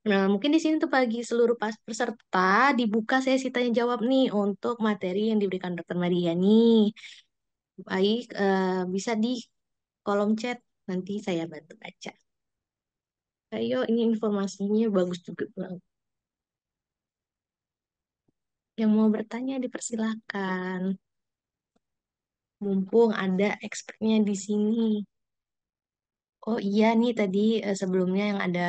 Nah, mungkin di sini tuh bagi seluruh peserta dibuka sesi tanya jawab nih untuk materi yang diberikan Dokter Maria nih. Baik, bisa di kolom chat. Nanti saya bantu baca. Ayo, ini informasinya bagus juga, Bang. Yang mau bertanya dipersilakan. Mumpung ada expertnya di sini. Oh iya nih tadi sebelumnya yang ada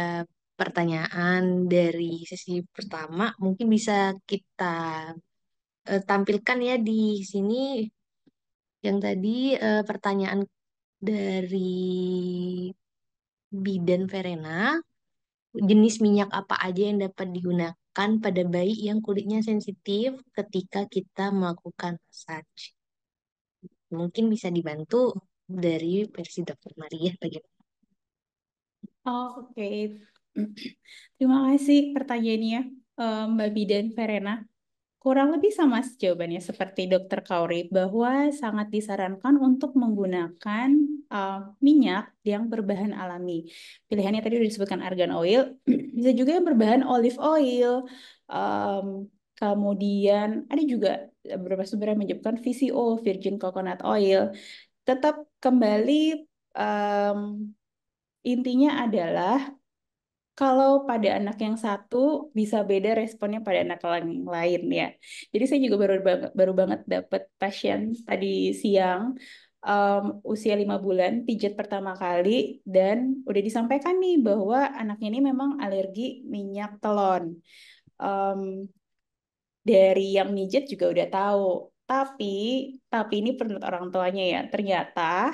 pertanyaan dari sesi pertama mungkin bisa kita tampilkan ya di sini yang tadi pertanyaan dari Bidan Verena, jenis minyak apa aja yang dapat digunakan pada bayi yang kulitnya sensitif ketika kita melakukan massage. Mungkin bisa dibantu dari versi Dokter Maria bagaimana? Oh, oke. Terima kasih pertanyaannya, Mbak Bidan Verena. Kurang lebih sama jawabannya seperti Dokter Kauri bahwa sangat disarankan untuk menggunakan minyak yang berbahan alami. Pilihannya tadi sudah disebutkan argan oil, bisa juga yang berbahan olive oil. Em, Kemudian ada juga beberapa sumber yang menyebutkan VCO, virgin coconut oil. Tetap kembali, em, intinya adalah kalau pada anak yang satu bisa beda responnya pada anak yang lain ya. Jadi saya juga baru banget dapat pasien tadi siang, usia 5 bulan pijat pertama kali, dan udah disampaikan nih bahwa anaknya ini memang alergi minyak telon. Em, dari yang mijet juga udah tahu. Tapi ini penurut orang tuanya ya, ternyata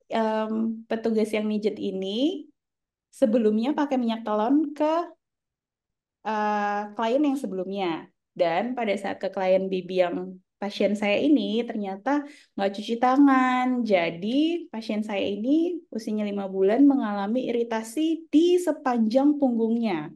em, petugas yang mijet ini sebelumnya pakai minyak telon ke klien yang sebelumnya. Dan pada saat ke klien baby yang pasien saya ini ternyata nggak cuci tangan. Jadi pasien saya ini usianya 5 bulan mengalami iritasi di sepanjang punggungnya.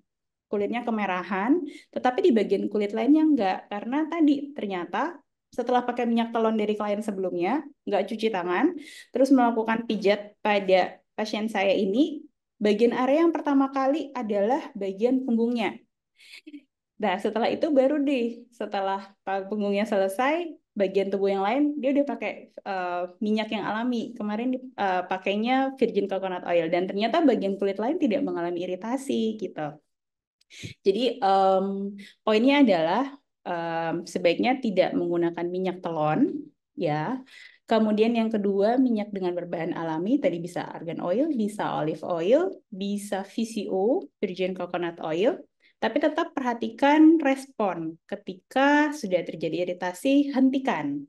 Kulitnya kemerahan, tetapi di bagian kulit lainnya enggak. Karena tadi ternyata setelah pakai minyak telon dari klien sebelumnya, nggak cuci tangan, terus melakukan pijat pada pasien saya ini, bagian area yang pertama kali adalah bagian punggungnya. Nah, setelah itu baru deh, setelah punggungnya selesai, bagian tubuh yang lain, dia udah pakai minyak yang alami. Kemarin pakainya virgin coconut oil, dan ternyata bagian kulit lain tidak mengalami iritasi, gitu. Jadi, poinnya adalah sebaiknya tidak menggunakan minyak telon, ya. Kemudian yang kedua, minyak dengan berbahan alami, tadi bisa argan oil, bisa olive oil, bisa VCO, virgin coconut oil, tapi tetap perhatikan respon. Ketika sudah terjadi iritasi, hentikan.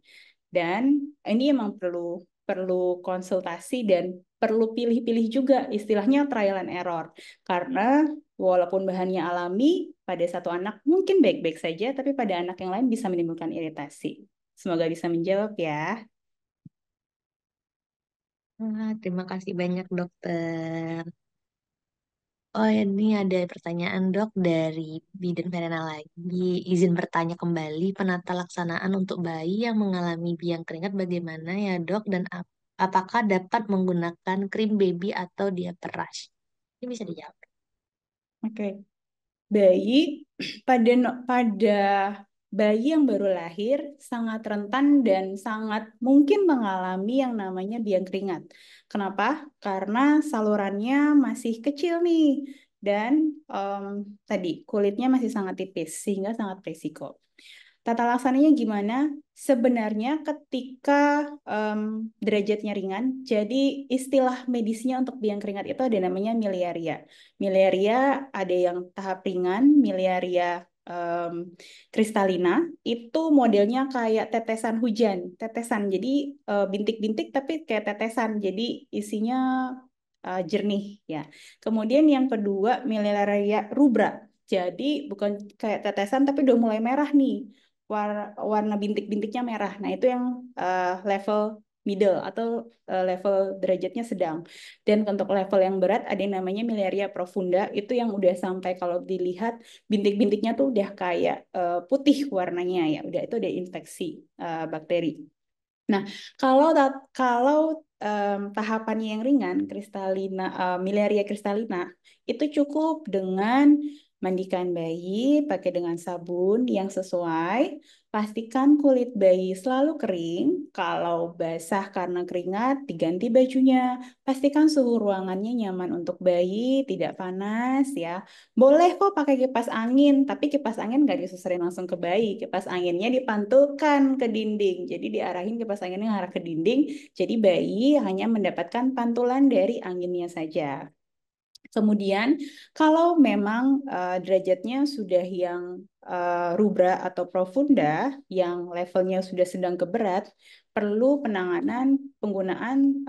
Dan ini emang perlu perlu konsultasi dan perlu pilih-pilih juga, istilahnya trial and error. Karena walaupun bahannya alami, pada satu anak mungkin baik-baik saja, tapi pada anak yang lain bisa menimbulkan iritasi. Semoga bisa menjawab ya. Terima kasih banyak dokter. Oh ini ada pertanyaan dok dari Bidan Verena lagi. Izin bertanya kembali, penata laksanaan untuk bayi yang mengalami biang keringat bagaimana ya dok? Dan apakah dapat menggunakan krim baby atau diaper rash? Ini bisa dijawab. Oke. Bayi pada bayi yang baru lahir sangat rentan dan sangat mungkin mengalami yang namanya biang keringat. Kenapa? Karena salurannya masih kecil nih, dan em, tadi kulitnya masih sangat tipis sehingga sangat berisiko. Tata laksananya gimana? Sebenarnya ketika em, derajatnya ringan, jadi istilah medisnya untuk biang keringat itu ada namanya miliaria. Miliaria ada yang tahap ringan, miliaria em, kristalina, itu modelnya kayak tetesan hujan, tetesan. Jadi bintik-bintik tapi kayak tetesan, jadi isinya jernih ya. Kemudian yang kedua miliaria rubra. Jadi bukan kayak tetesan tapi udah mulai merah nih, warna bintik-bintiknya merah. Nah, itu yang level middle atau level derajatnya sedang. Dan untuk level yang berat ada yang namanya miliaria profunda, itu yang udah sampai kalau dilihat bintik-bintiknya tuh udah kayak putih warnanya ya, udah itu udah infeksi bakteri. Nah, kalau tahapannya yang ringan, kristalina, miliaria kristalina, itu cukup dengan mandikan bayi pakai dengan sabun yang sesuai. Pastikan kulit bayi selalu kering. Kalau basah karena keringat, diganti bajunya. Pastikan suhu ruangannya nyaman untuk bayi, tidak panas ya. Boleh kok pakai kipas angin, tapi kipas angin nggak disusurin langsung ke bayi. Kipas anginnya dipantulkan ke dinding. Jadi diarahin kipas anginnya arah ke dinding. Jadi bayi hanya mendapatkan pantulan dari anginnya saja. Kemudian, kalau memang derajatnya sudah yang rubra atau profunda, yang levelnya sudah sedang ke berat, perlu penanganan penggunaan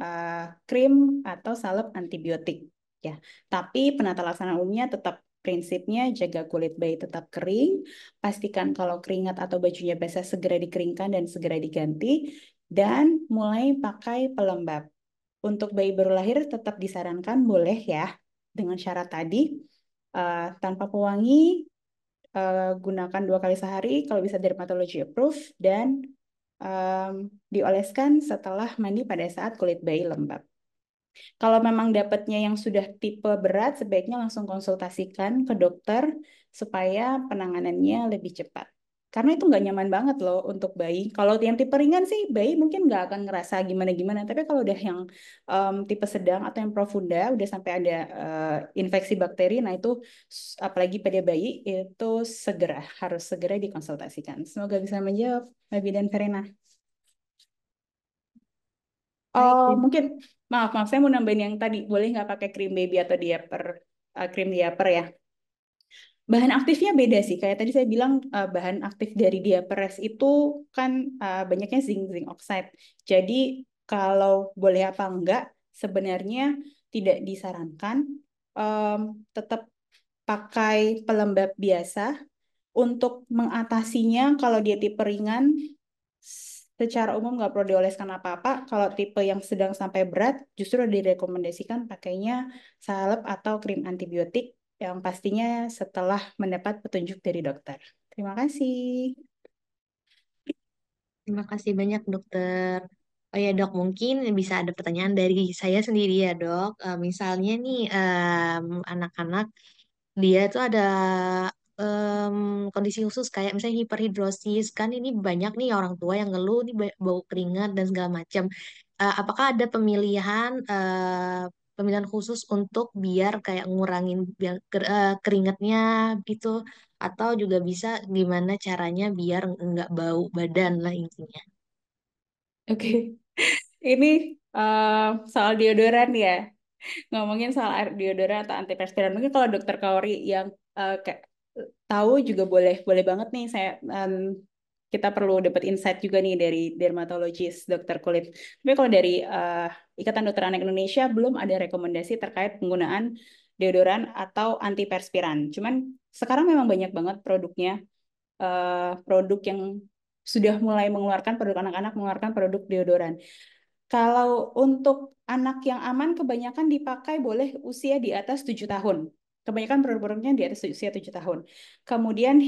krim atau salep antibiotik. Ya, tapi penata laksanaan umumnya tetap prinsipnya jaga kulit bayi tetap kering, pastikan kalau keringat atau bajunya basah segera dikeringkan dan segera diganti, dan mulai pakai pelembab. Untuk bayi baru lahir tetap disarankan boleh ya, dengan syarat tadi, tanpa pewangi, gunakan 2 kali sehari, kalau bisa dermatology approved, dan dioleskan setelah mandi pada saat kulit bayi lembab. Kalau memang dapatnya yang sudah tipe berat, sebaiknya langsung konsultasikan ke dokter supaya penanganannya lebih cepat. Karena itu nggak nyaman banget loh untuk bayi. Kalau yang tipe ringan sih, bayi mungkin nggak akan ngerasa gimana-gimana. Tapi kalau udah yang tipe sedang atau yang profunda, udah sampai ada infeksi bakteri, nah itu apalagi pada bayi, itu harus segera dikonsultasikan. Semoga bisa menjawab, Nabi dan Verena. Baik, Oh, mungkin maaf, saya mau nambahin yang tadi. Boleh nggak pakai krim baby atau diaper, krim diaper ya? Bahan aktifnya beda sih. Kayak tadi saya bilang, bahan aktif dari diaperes itu kan banyaknya zinc oxide. Jadi kalau boleh apa enggak, sebenarnya tidak disarankan. Tetap pakai pelembab biasa untuk mengatasinya. Kalau dia tipe ringan, secara umum nggak perlu dioleskan apa-apa. Kalau tipe yang sedang sampai berat, justru direkomendasikan pakainya salep atau krim antibiotik yang pastinya setelah mendapat petunjuk dari dokter. Terima kasih. terima kasih banyak dokter. Oh ya dok, mungkin bisa ada pertanyaan dari saya sendiri ya dok. Misalnya nih anak-anak dia tuh ada kondisi khusus kayak misalnya hiperhidrosis kan ini banyak nih orang tua yang ngeluh nih bau keringat dan segala macam. Apakah ada pemilihan khusus untuk biar kayak ngurangin keringatnya gitu atau juga bisa gimana caranya biar nggak bau badan lah intinya. Oke, ini soal deodoran ya. Ngomongin soal air deodoran atau antiperspiran. Mungkin kalau dokter Kaori yang kayak tahu juga boleh boleh banget nih saya, kita perlu dapat insight juga nih dari dermatologis dokter kulit. Tapi kalau dari Ikatan Dokter Anak Indonesia belum ada rekomendasi terkait penggunaan deodoran atau antiperspiran. Cuman sekarang memang banyak banget produknya, produk yang sudah mulai mengeluarkan produk anak-anak mengeluarkan produk deodoran. Kalau untuk anak yang aman, kebanyakan dipakai boleh usia di atas 7 tahun. Kebanyakan produk-produknya di atas usia 7 tahun. Kemudian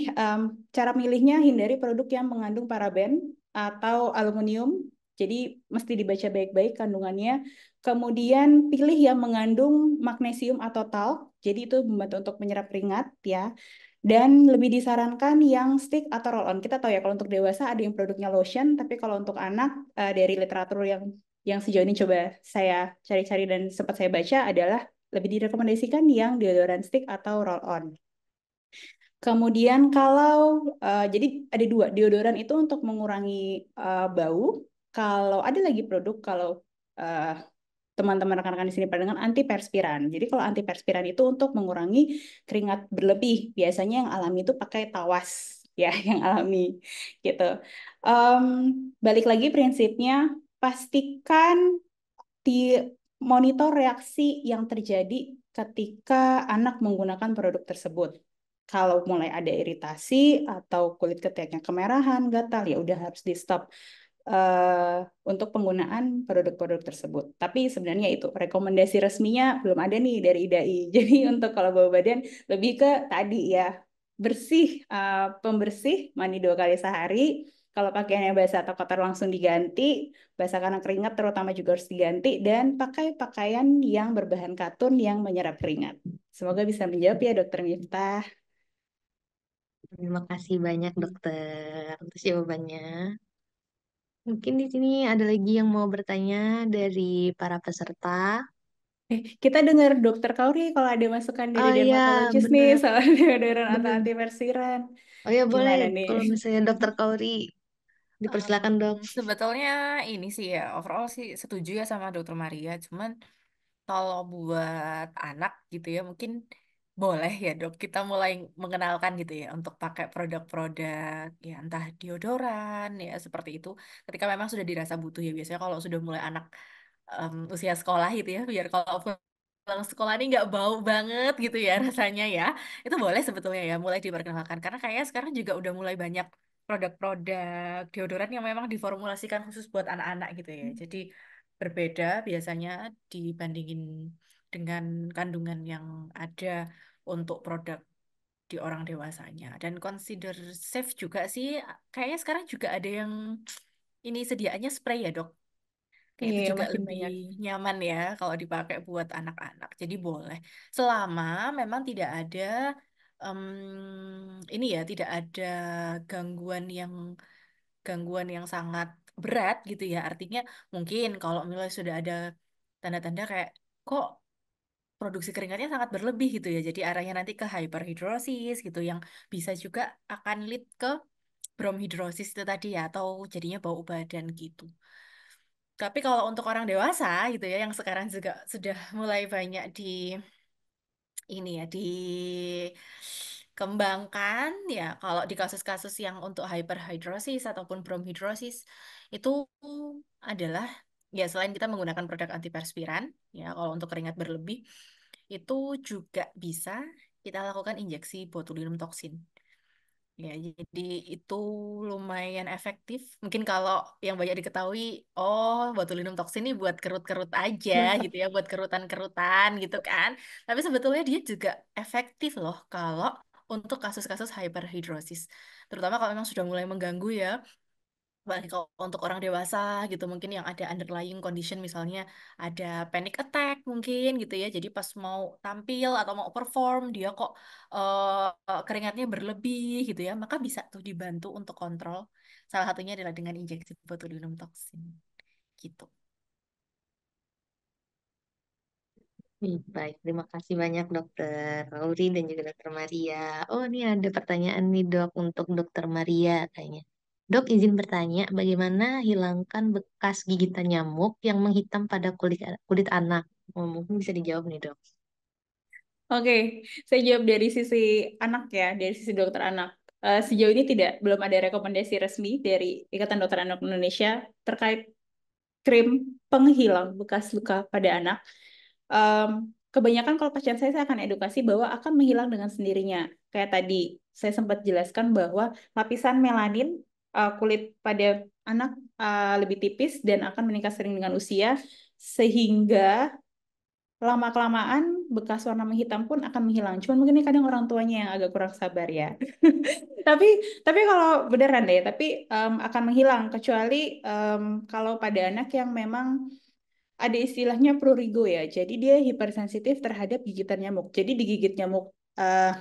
cara milihnya hindari produk yang mengandung paraben atau aluminium. Jadi mesti dibaca baik-baik kandungannya. Kemudian pilih yang mengandung magnesium atau talc. Jadi itu membantu untuk menyerap keringat ya. Dan lebih disarankan yang stick atau roll on. Kita tahu ya kalau untuk dewasa ada yang produknya lotion, tapi kalau untuk anak dari literatur yang sejauh ini coba saya cari-cari dan sempat saya baca adalah lebih direkomendasikan yang deodoran stick atau roll on. Kemudian kalau jadi ada dua deodoran itu untuk mengurangi bau. Kalau ada lagi produk kalau uh, teman-teman rekan-rekan di sini pada dengan antiperspiran. Jadi kalau antiperspiran itu untuk mengurangi keringat berlebih. Biasanya yang alami itu pakai tawas ya, yang alami gitu. Um, Balik lagi prinsipnya, pastikan di monitor reaksi yang terjadi ketika anak menggunakan produk tersebut. Kalau mulai ada iritasi atau kulit ketiaknya kemerahan, gatal, ya udah harus di stop untuk penggunaan produk-produk tersebut. Tapi sebenarnya itu rekomendasi resminya belum ada nih dari IDAI. Jadi untuk kalau bau badan lebih ke tadi ya, bersih, pembersih, mandi 2 kali sehari. Kalau pakaiannya basah atau kotor langsung diganti, basah karena keringat terutama juga harus diganti, dan pakai pakaian yang berbahan katun yang menyerap keringat. Semoga bisa menjawab ya Dokter Miftah. Terima kasih banyak dokter untuk jawabannya. Mungkin di sini ada lagi yang mau bertanya dari para peserta. Kita dengar Dokter Kauri kalau ada masukan dari Oh iya, dermatologis nih bener, soal deodoran atau bener. antiperspiran. Oh ya boleh, Gimana nih? kalau misalnya dokter Kauri, dipersilakan dok. Sebetulnya ini sih ya, overall sih setuju ya sama Dokter Maria. Cuman kalau buat anak gitu ya, mungkin boleh ya dok, kita mulai mengenalkan gitu ya untuk pakai produk-produk ya entah deodoran ya seperti itu. Ketika memang sudah dirasa butuh ya, biasanya kalau sudah mulai anak usia sekolah gitu ya, biar kalau pulang sekolah ini nggak bau banget gitu ya rasanya ya. Itu boleh sebetulnya ya mulai diperkenalkan karena kayaknya sekarang juga udah mulai banyak produk-produk deodoran yang memang diformulasikan khusus buat anak-anak gitu ya. Jadi berbeda biasanya dibandingin dengan kandungan yang ada untuk produk di orang dewasanya. Dan consider safe juga sih. Kayaknya sekarang juga ada yang ini sediaannya spray ya dok. Kayak itu Iya, juga makin lebih banyak. nyaman ya kalau dipakai buat anak-anak. Jadi boleh. Selama memang tidak ada ini ya, tidak ada gangguan yang sangat berat gitu ya. Artinya mungkin kalau misalnya sudah ada tanda-tanda kayak kok produksi keringatnya sangat berlebih gitu ya. Jadi arahnya nanti ke hyperhidrosis gitu yang bisa juga akan lead ke bromhidrosis itu tadi ya atau jadinya bau badan gitu. Tapi kalau untuk orang dewasa gitu ya yang sekarang juga sudah mulai banyak di ini ya dikembangkan ya kalau di kasus-kasus yang untuk hyperhidrosis ataupun bromhidrosis itu adalah ya selain kita menggunakan produk antiperspiran ya kalau untuk keringat berlebih itu juga bisa kita lakukan injeksi botulinum toksin. Ya, jadi itu lumayan efektif. Mungkin kalau yang banyak diketahui, oh botulinum toksin ini buat kerut-kerut aja gitu ya, buat kerutan-kerutan gitu kan. Tapi sebetulnya dia juga efektif loh kalau untuk kasus-kasus hyperhidrosis. Terutama kalau memang sudah mulai mengganggu ya. Apalagi kalau untuk orang dewasa gitu mungkin yang ada underlying condition misalnya ada panic attack mungkin gitu ya. Jadi pas mau tampil atau mau perform dia kok keringatnya berlebih gitu ya. Maka bisa tuh dibantu untuk kontrol. Salah satunya adalah dengan injeksi botulinum toxin gitu. Baik, terima kasih banyak dokter Auri dan juga dokter Maria. Oh, ini ada pertanyaan nih dok untuk dokter Maria kayaknya. Dok, izin bertanya, bagaimana hilangkan bekas gigitan nyamuk yang menghitam pada kulit kulit anak? Oh, mungkin bisa dijawab nih dok. Oke, saya jawab dari sisi anak ya, dari sisi dokter anak. Sejauh ini belum ada rekomendasi resmi dari Ikatan Dokter Anak Indonesia terkait krim penghilang bekas luka pada anak. Em, Kebanyakan kalau pasien saya akan edukasi bahwa akan menghilang dengan sendirinya. Kayak tadi, saya sempat jelaskan bahwa lapisan melanin kulit pada anak lebih tipis dan akan meningkat sering dengan usia, sehingga lama-kelamaan bekas warna menghitam pun akan menghilang. Cuman mungkin ini kadang orang tuanya yang agak kurang sabar ya. Tapi tapi kalau beneran deh, tapi akan menghilang kecuali kalau pada anak yang memang ada istilahnya prurigo ya. Jadi dia hipersensitif terhadap gigitan nyamuk. Jadi digigit nyamuk eh,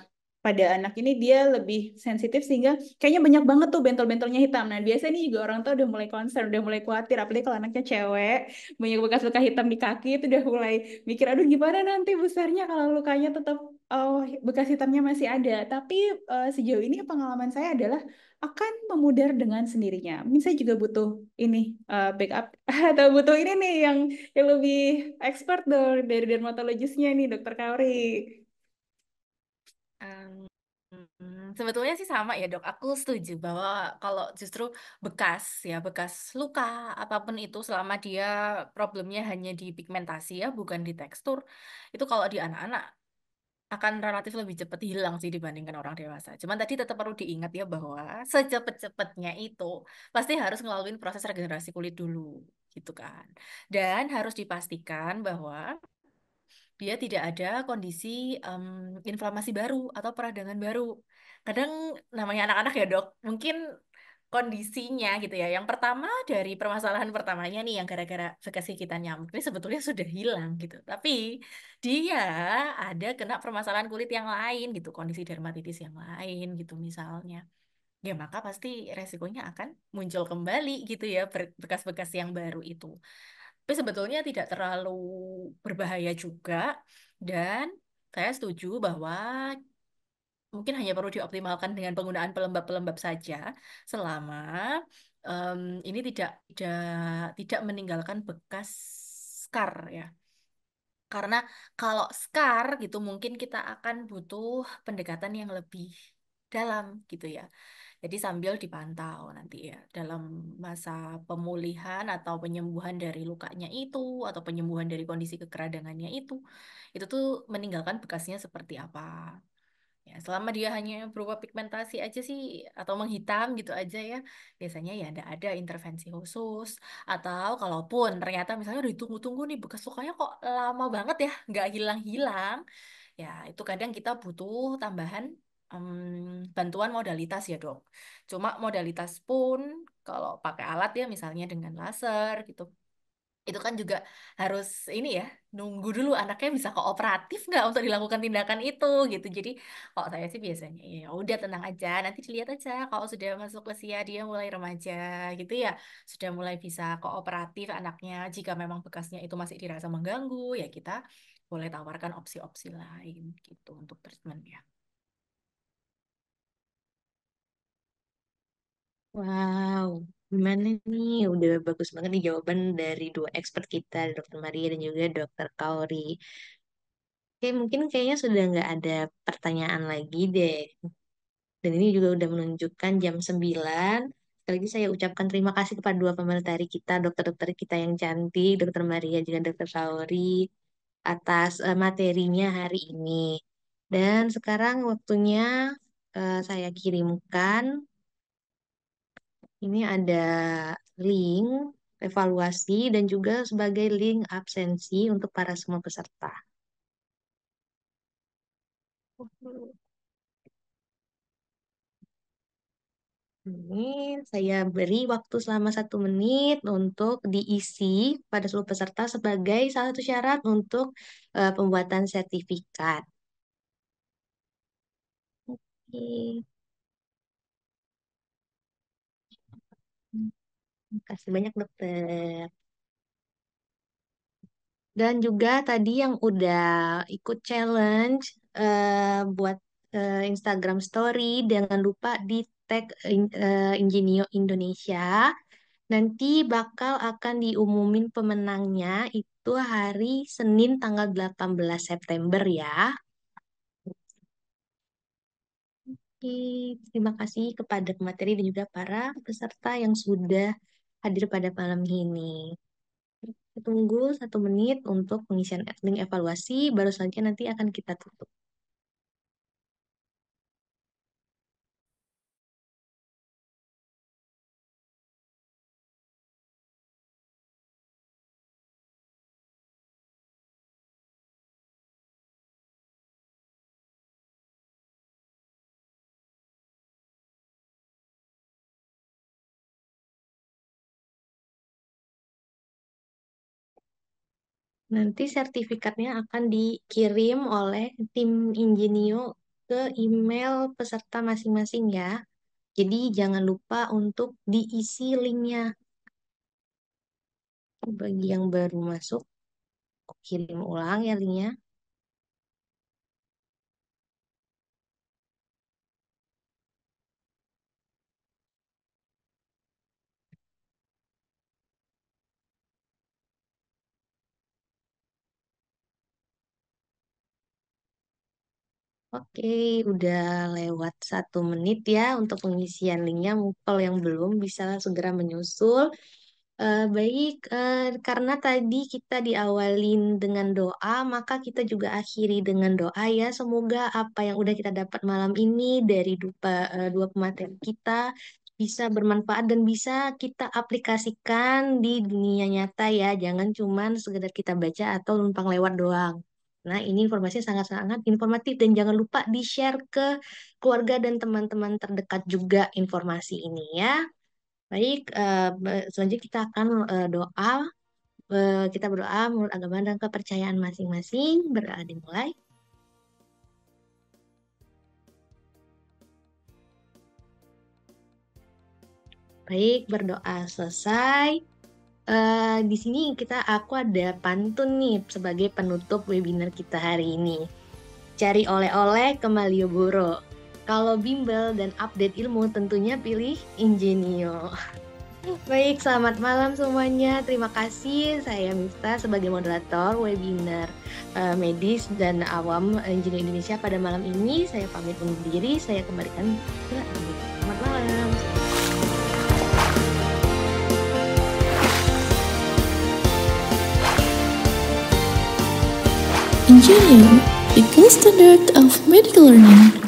pada anak ini dia lebih sensitif sehingga kayaknya banyak banget tuh bentol-bentolnya hitam. Nah, biasanya ini juga orang tua udah mulai concern, udah mulai khawatir. Apalagi kalau anaknya cewek, banyak bekas luka hitam di kaki itu udah mulai mikir, aduh gimana nanti besarnya kalau lukanya tetap oh, bekas hitamnya masih ada. Tapi sejauh ini pengalaman saya adalah akan memudar dengan sendirinya. Mungkin saya juga butuh ini backup atau butuh ini nih yang lebih expert dari dermatologisnya nih, Dokter Kauri. Em, Sebetulnya sih sama ya dok. Aku setuju bahwa kalau justru bekas luka apapun itu selama dia problemnya hanya di pigmentasi ya, bukan di tekstur, itu kalau di anak-anak akan relatif lebih cepat hilang sih dibandingkan orang dewasa. Cuman tadi tetap perlu diingat ya bahwa secepat-cepatnya itu pasti harus ngelaluin proses regenerasi kulit dulu gitu kan. Dan harus dipastikan bahwa dia tidak ada kondisi inflamasi baru atau peradangan baru. Kadang namanya anak-anak ya dok, mungkin kondisinya gitu ya. Yang pertama dari permasalahan pertamanya nih yang gara-gara bekas gigitan nyamuk ini sebetulnya sudah hilang gitu. Tapi dia ada kena permasalahan kulit yang lain gitu, kondisi dermatitis yang lain gitu misalnya. Ya maka pasti resikonya akan muncul kembali gitu ya bekas-bekas yang baru itu. Tapi sebetulnya tidak terlalu berbahaya juga dan saya setuju bahwa mungkin hanya perlu dioptimalkan dengan penggunaan pelembab-pelembab saja selama em, ini tidak meninggalkan bekas scar ya. Karena kalau scar gitu mungkin kita akan butuh pendekatan yang lebih dalam gitu ya. Jadi sambil dipantau nanti ya dalam masa pemulihan atau penyembuhan dari lukanya itu atau penyembuhan dari kondisi kekeradangannya itu tuh meninggalkan bekasnya seperti apa. Ya, selama dia hanya berupa pigmentasi aja sih atau menghitam gitu aja ya, biasanya ya tidak ada intervensi khusus. Atau kalaupun ternyata misalnya udah ditunggu-tunggu nih bekas lukanya kok lama banget ya, nggak hilang-hilang, ya itu kadang kita butuh tambahan bantuan modalitas ya dok. Cuma modalitas pun kalau pakai alat ya misalnya dengan laser gitu itu kan juga harus ini ya nunggu dulu anaknya bisa kooperatif nggak untuk dilakukan tindakan itu gitu jadi kalau saya sih biasanya ya udah tenang aja nanti dilihat aja kalau sudah masuk usia dia mulai remaja gitu ya sudah mulai bisa kooperatif anaknya jika memang bekasnya itu masih dirasa mengganggu ya kita boleh tawarkan opsi-opsi lain gitu untuk treatment ya. Wow, gimana nih? Udah bagus banget nih jawaban dari dua expert kita, Dokter Maria dan juga Dokter Kauri. Oke, mungkin kayaknya sudah nggak ada pertanyaan lagi deh. Dan ini juga udah menunjukkan jam 9. Sekali lagi saya ucapkan terima kasih kepada dua pemateri kita, dokter-dokter kita yang cantik, Dokter Maria juga Dokter Kauri, atas materinya hari ini. Dan sekarang waktunya saya kirimkan. Ini ada link evaluasi dan juga sebagai link absensi untuk para semua peserta. Ini saya beri waktu selama 1 menit untuk diisi pada seluruh peserta sebagai salah satu syarat untuk pembuatan sertifikat. Oke. Terima kasih banyak dokter. Dan juga tadi yang udah ikut challenge buat Instagram Story, jangan lupa di tag Ingenio Indonesia. Nanti bakal akan diumumin pemenangnya itu hari Senin tanggal 18 September ya. Oke, terima kasih kepada pemateri dan juga para peserta yang sudah hadir pada malam ini. Kita tunggu 1 menit untuk pengisian link evaluasi, baru saja nanti akan kita tutup. Nanti sertifikatnya akan dikirim oleh tim Ingenio ke email peserta masing-masing ya. Jadi jangan lupa untuk diisi linknya. Bagi yang baru masuk, aku kirim ulang ya linknya. Oke, udah lewat 1 menit ya untuk pengisian linknya. Kalau yang belum bisa segera menyusul. Baik, karena tadi kita diawalin dengan doa, maka kita juga akhiri dengan doa ya. Semoga apa yang udah kita dapat malam ini dari dua pemateri kita bisa bermanfaat dan bisa kita aplikasikan di dunia nyata ya. Jangan cuman sekedar kita baca atau numpang lewat doang. Karena ini informasinya sangat-sangat informatif dan jangan lupa di-share ke keluarga dan teman-teman terdekat juga informasi ini ya. Baik, selanjutnya kita akan doa. Kita berdoa menurut agama dan kepercayaan masing-masing. Berdoa dimulai. Baik, berdoa selesai. Di sini aku ada pantun nih sebagai penutup webinar kita hari ini. Cari oleh-oleh ke Malioboro. Kalau bimbel dan update ilmu tentunya pilih Ingenio. Baik, selamat malam semuanya. Terima kasih. Saya Miftah sebagai moderator webinar medis dan awam Ingenio Indonesia pada malam ini. Saya pamit undur diri. Saya kembalikan ke Andi. Selamat malam. Ingenio, the gold standard of medical learning.